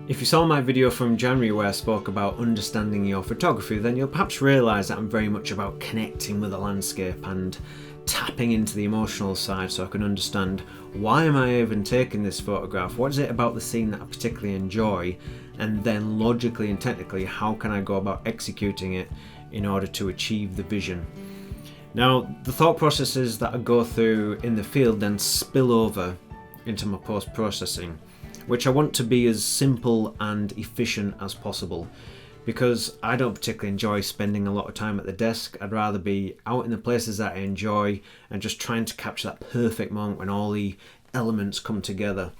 If you saw my video from January where I spoke about understanding your photography, then you'll perhaps realise that I'm very much about connecting with the landscape and tapping into the emotional side so I can understand why am I even taking this photograph, what is it about the scene that I particularly enjoy, and then logically and technically how can I go about executing it in order to achieve the vision. Now, the thought processes that I go through in the field then spill over into my post-processing, which I want to be as simple and efficient as possible, because I don't particularly enjoy spending a lot of time at the desk. I'd rather be out in the places that I enjoy and just trying to capture that perfect moment when all the elements come together.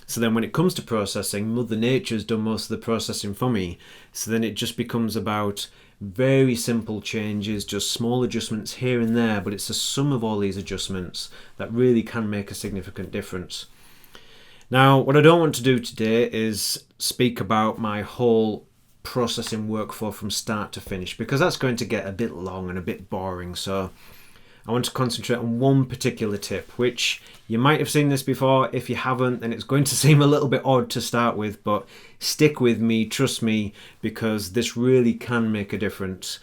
So then when it comes to processing, Mother Nature's done most of the processing for me. So then it just becomes about very simple changes, just small adjustments here and there, but it's the sum of all these adjustments that really can make a significant difference. Now, what I don't want to do today is speak about my whole processing workflow from start to finish, because that's going to get a bit long and a bit boring. So I want to concentrate on one particular tip, which you might have seen this before. If you haven't, then it's going to seem a little bit odd to start with, but stick with me, trust me, because this really can make a difference,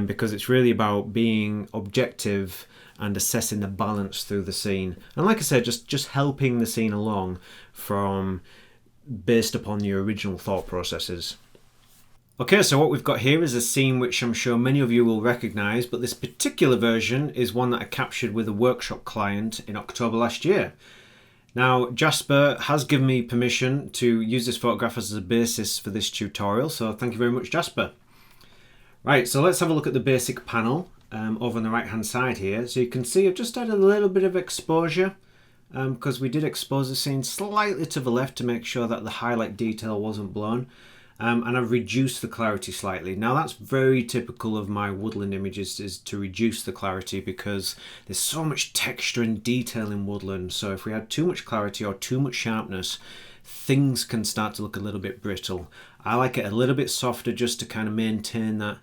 because it's really about being objective and assessing the balance through the scene. And like I said, just helping the scene along from based upon your original thought processes. Okay, so what we've got here is a scene which I'm sure many of you will recognise, but this particular version is one that I captured with a workshop client in October last year. Now, Jasper has given me permission to use this photograph as a basis for this tutorial, so thank you very much, Jasper. Right, so let's have a look at the basic panel over on the right hand side here. So you can see I've just added a little bit of exposure because we did expose the scene slightly to the left to make sure that the highlight detail wasn't blown. And I've reduced the clarity slightly. Now that's very typical of my woodland images, is to reduce the clarity because there's so much texture and detail in woodland. So if we had too much clarity or too much sharpness, things can start to look a little bit brittle. I like it a little bit softer just to kind of maintain that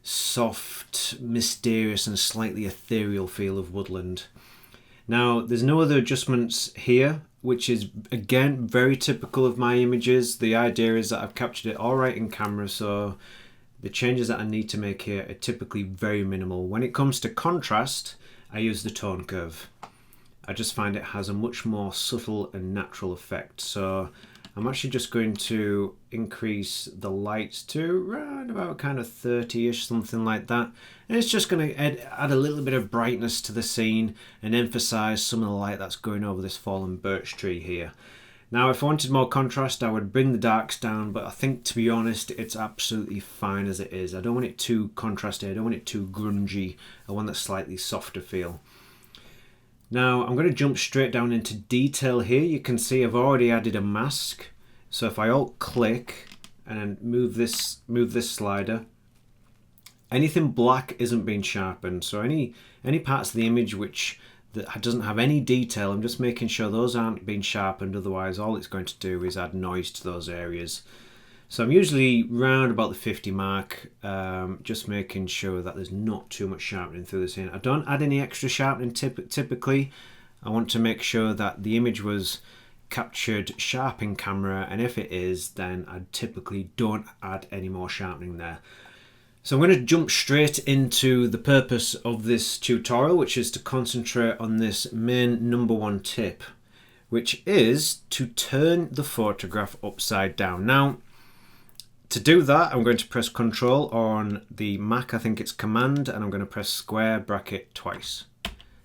soft, mysterious and slightly ethereal feel of woodland. Now there's no other adjustments here, which is again very typical of my images. The idea is that I've captured it all right in camera, so the changes that I need to make here are typically very minimal. When it comes to contrast, I use the tone curve. I just find it has a much more subtle and natural effect. So I'm actually just going to increase the lights to around about kind of 30-ish, something like that. And it's just going to add a little bit of brightness to the scene and emphasize some of the light that's going over this fallen birch tree here. Now, if I wanted more contrast, I would bring the darks down, but I think, to be honest, it's absolutely fine as it is. I don't want it too contrasty, I don't want it too grungy. I want that slightly softer feel. Now I'm going to jump straight down into detail here. You can see I've already added a mask. So if I alt click and move this slider, anything black isn't being sharpened. So any parts of the image that doesn't have any detail, I'm just making sure those aren't being sharpened. Otherwise, all it's going to do is add noise to those areas. So I'm usually round about the 50 mark, just making sure that there's not too much sharpening through the scene. I don't add any extra sharpening typically. I want to make sure that the image was captured sharp in camera, and if it is, then I typically don't add any more sharpening there. So I'm going to jump straight into the purpose of this tutorial, which is to concentrate on this main number one tip, which is to turn the photograph upside down. Now, to do that, I'm going to press Control on the Mac, I think it's Command, and I'm going to press square bracket twice.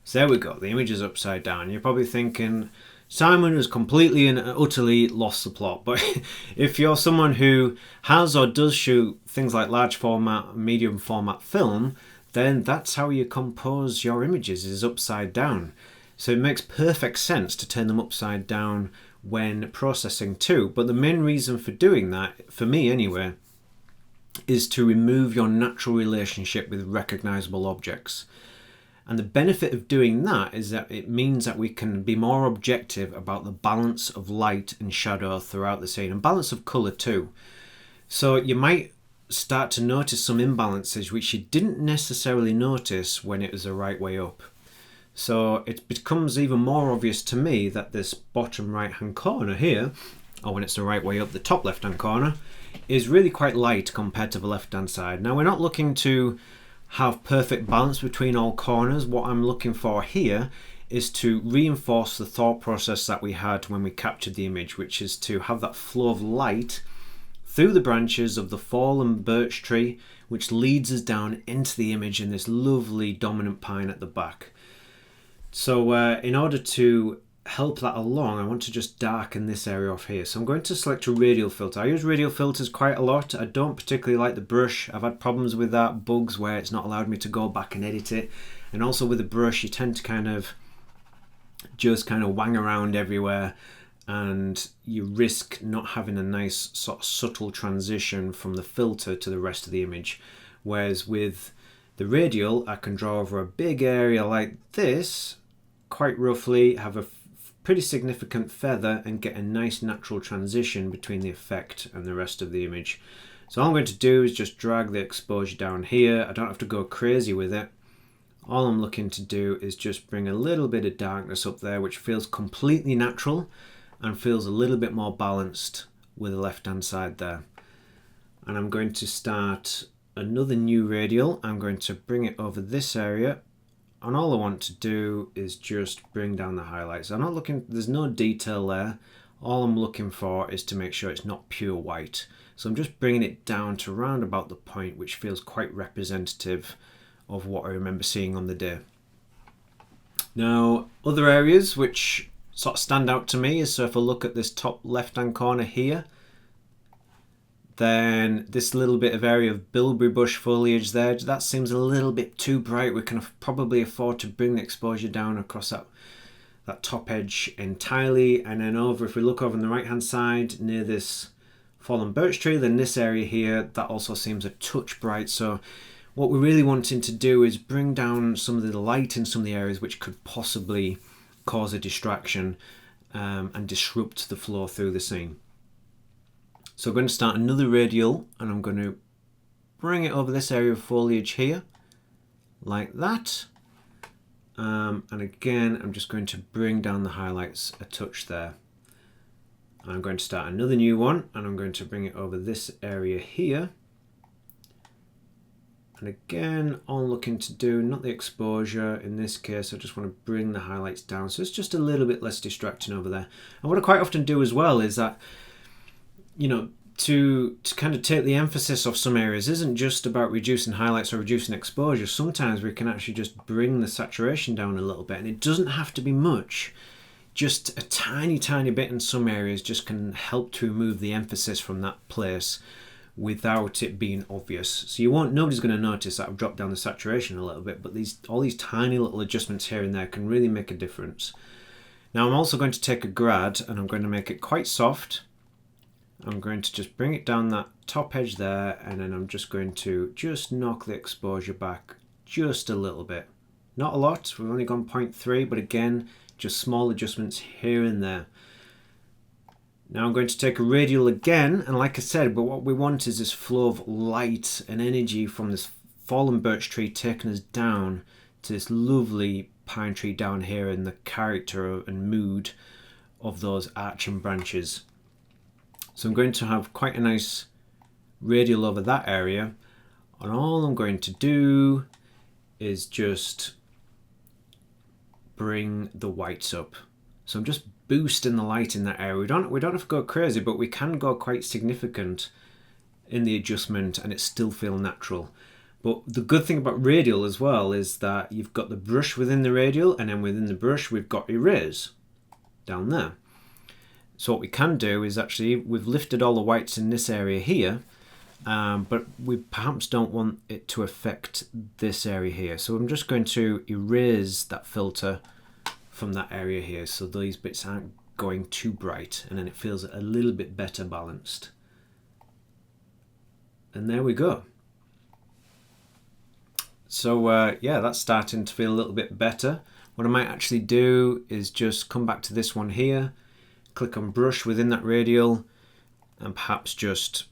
So there we go, the image is upside down. You're probably thinking, Simon has completely and utterly lost the plot. But if you're someone who has or does shoot things like large format, medium format film, then that's how you compose your images, is upside down. So it makes perfect sense to turn them upside down when processing too. But the main reason for doing that, for me anyway, is to remove your natural relationship with recognizable objects. And the benefit of doing that is that it means that we can be more objective about the balance of light and shadow throughout the scene, and balance of color too. So you might start to notice some imbalances which you didn't necessarily notice when it was the right way up. So it becomes even more obvious to me that this bottom right hand corner here, or when it's the right way up, the top left hand corner, is really quite light compared to the left hand side. Now we're not looking to have perfect balance between all corners. What I'm looking for here is to reinforce the thought process that we had when we captured the image, which is to have that flow of light through the branches of the fallen birch tree, which leads us down into the image in this lovely dominant pine at the back. So in order to help that along, I want to just darken this area off here. So I'm going to select a radial filter. I use radial filters quite a lot. I don't particularly like the brush. I've had problems with that, bugs where it's not allowed me to go back and edit it. And also with the brush, you tend to just wang around everywhere, and you risk not having a nice sort of subtle transition from the filter to the rest of the image. Whereas with the radial, I can draw over a big area like this, quite roughly, have a pretty significant feather and get a nice natural transition between the effect and the rest of the image. So all I'm going to do is just drag the exposure down here. I don't have to go crazy with it. All I'm looking to do is just bring a little bit of darkness up there, which feels completely natural and feels a little bit more balanced with the left hand side there. And I'm going to start another new radial. I'm going to bring it over this area, and all I want to do is just bring down the highlights. I'm not looking, there's no detail there. All I'm looking for is to make sure it's not pure white. So I'm just bringing it down to around about the point, which feels quite representative of what I remember seeing on the day. Now, other areas which sort of stand out to me is, so if I look at this top left hand corner here, then this little bit of area of bilberry bush foliage there, that seems a little bit too bright. We can probably afford to bring the exposure down across that top edge entirely. And then over, if we look over on the right hand side near this fallen birch tree, then this area here, that also seems a touch bright. So what we're really wanting to do is bring down some of the light in some of the areas which could possibly cause a distraction and disrupt the flow through the scene. So I'm going to start another radial, and I'm going to bring it over this area of foliage here, like that. And again, I'm just going to bring down the highlights a touch there. I'm going to start another new one, and I'm going to bring it over this area here. And again, all I'm looking to do, not the exposure in this case, I just want to bring the highlights down so it's just a little bit less distracting over there. And what I quite often do as well is that, you know, to kind of take the emphasis off some areas isn't just about reducing highlights or reducing exposure. Sometimes we can actually just bring the saturation down a little bit, and it doesn't have to be much. Just a tiny bit in some areas just can help to remove the emphasis from that place without it being obvious. So nobody's going to notice that I've dropped down the saturation a little bit, but all these tiny little adjustments here and there can really make a difference. Now I'm also going to take a grad, and I'm going to make it quite soft. I'm going to just bring it down that top edge there, and then I'm just going to just knock the exposure back just a little bit. Not a lot, we've only gone 0.3, but again, just small adjustments here and there. Now I'm going to take a radial again, and like I said, but what we want is this flow of light and energy from this fallen birch tree taking us down to this lovely pine tree down here, and the character and mood of those arching branches. So I'm going to have quite a nice radial over that area, and all I'm going to do is just bring the whites up. So I'm just boosting the light in that area. We don't have to go crazy, but we can go quite significant in the adjustment and it still feel natural. But the good thing about radial as well is that you've got the brush within the radial, and then within the brush we've got erase down there. So what we can do is actually, we've lifted all the whites in this area here, but we perhaps don't want it to affect this area here. So I'm just going to erase that filter from that area here, so these bits aren't going too bright, and then it feels a little bit better balanced. And there we go. So yeah, that's starting to feel a little bit better. What I might actually do is just come back to this one here, click on brush within that radial, and perhaps just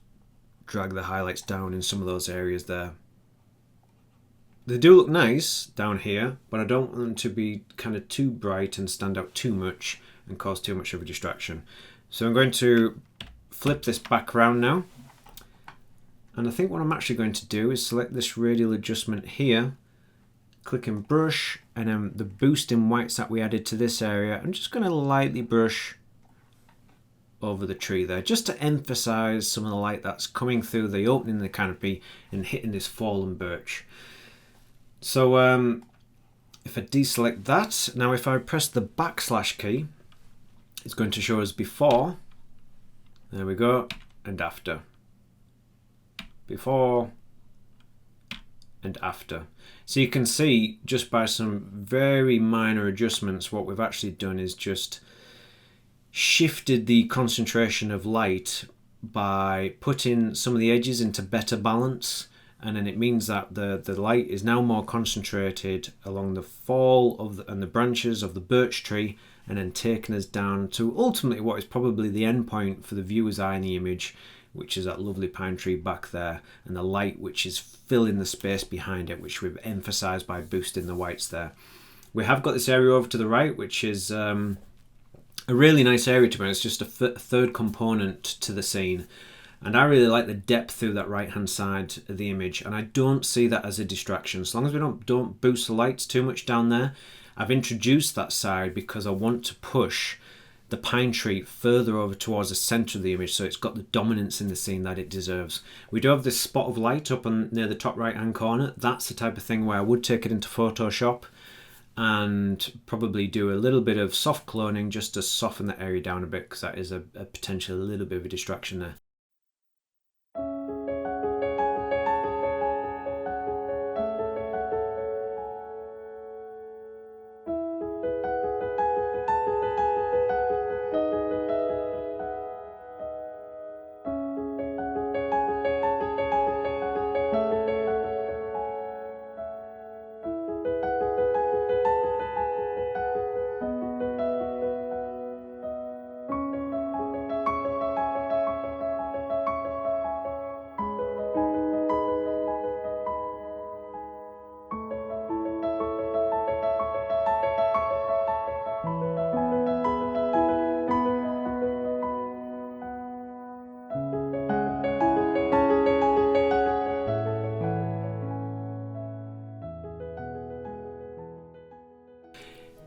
drag the highlights down in some of those areas there. They do look nice down here, but I don't want them to be kind of too bright and stand out too much and cause too much of a distraction. So I'm going to flip this back around now. And I think what I'm actually going to do is select this radial adjustment here, click in brush, and then the boost in whites that we added to this area, I'm just going to lightly brush over the tree there, just to emphasize some of the light that's coming through the opening of the canopy and hitting this fallen birch. So if I deselect that, now if I press the backslash key, it's going to show us before, there we go, and after. Before and after. So you can see just by some very minor adjustments, what we've actually done is just shifted the concentration of light by putting some of the edges into better balance, and then it means that the light is now more concentrated along the fall of and the branches of the birch tree, and then taking us down to ultimately what is probably the end point for the viewer's eye in the image, which is that lovely pine tree back there, and the light which is filling the space behind it, which we've emphasized by boosting the whites there. We have got this area over to the right, which is a really nice area to me. It's just a third component to the scene, and I really like the depth through that right hand side of the image, and I don't see that as a distraction. As long as we don't boost the lights too much down there. I've introduced that side because I want to push the pine tree further over towards the center of the image, so it's got the dominance in the scene that it deserves. We do have this spot of light up near the top right hand corner. That's the type of thing where I would take it into Photoshop and probably do a little bit of soft cloning just to soften that area down a bit, because that is a potentially a little bit of a distraction there.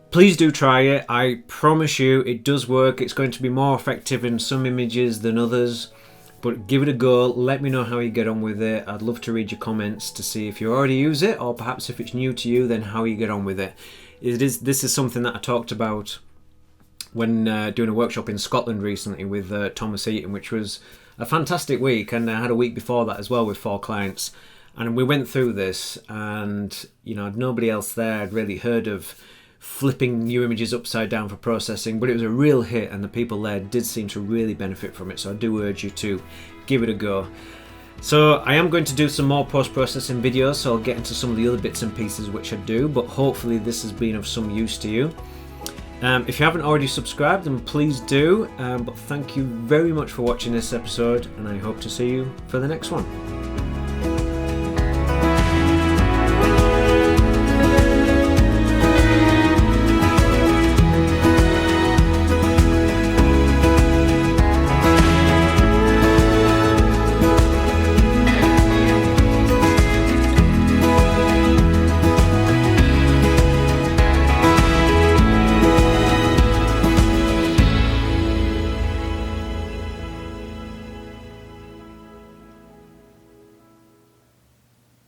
Please do try it. I promise you it does work. It's going to be more effective in some images than others, but give it a go. Let me know how you get on with it. I'd love to read your comments to see if you already use it, or perhaps if it's new to you, then how you get on with it. This is something that I talked about when doing a workshop in Scotland recently with Thomas Eaton, which was a fantastic week, and I had a week before that as well with 4 clients, and we went through this, and nobody else there had really heard of flipping new images upside down for processing, but it was a real hit, and the people there did seem to really benefit from it, so I do urge you to give it a go. So I am going to do some more post-processing videos, so I'll get into some of the other bits and pieces which I do, but hopefully this has been of some use to you. If you haven't already subscribed, then please do, but thank you very much for watching this episode, and I hope to see you for the next one.